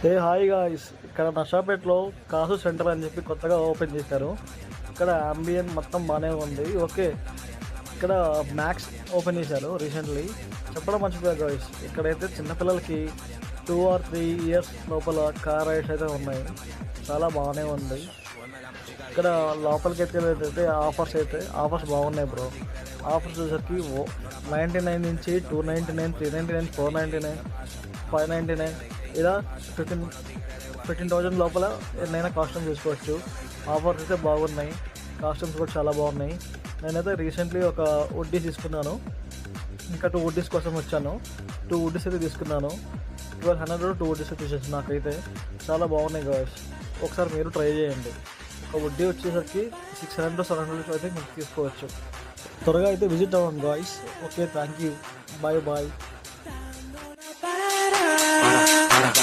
Hi guys, ఇక్కడ నషాపేట్లో కాసు centre అని చెప్పి కొత్తగా ఓపెన్ చేశారు. ఇక్కడ అంబియన్ మొత్తం బాగానే ఉంది. ఓకే, ఇక్కడ మ్యాక్స్ ఓపెన్ చేశారు రీసెంట్లీ. చెప్పడం మర్చిపోయారు గాయ్స్, ఇక్కడైతే చిన్నపిల్లలకి 2 or 3 years లోపల కార్ రైడ్స్ అయితే ఉన్నాయి. చాలా బాగానే ఉంది. ఇక్కడ లోపలికి అయితే ఆఫర్స్ బాగున్నాయి బ్రో. ఆఫర్స్ వచ్చేసరికి 99 నుంచి 299, 399, 499, 599 ఇలా 15,000 లోపల ఎన్నైనా కాస్ట్యూమ్స్ తీసుకోవచ్చు. ఆఫర్స్ అయితే బాగున్నాయి, కాస్ట్యూమ్స్ కూడా చాలా బాగున్నాయి. నేనైతే రీసెంట్లీ ఒక వుడ్డీస్ తీసుకున్నాను. ఇంకా 2 వుడ్డీస్ కోసం వచ్చాను. 2 వుడ్డీస్ అయితే తీసుకున్నాను. 1200 2 వుడ్డీస్ అయితే తీసేసి నాకైతే చాలా బాగున్నాయి గాయ్స్. ఒకసారి మీరు ట్రై చేయండి. ఒక వుడ్డీ వచ్చేసరికి 600 700 అయితే మీరు తీసుకోవచ్చు. త్వరగా అయితే విజిట్ అవ్వండి guys. Okay, thank you, bye bye.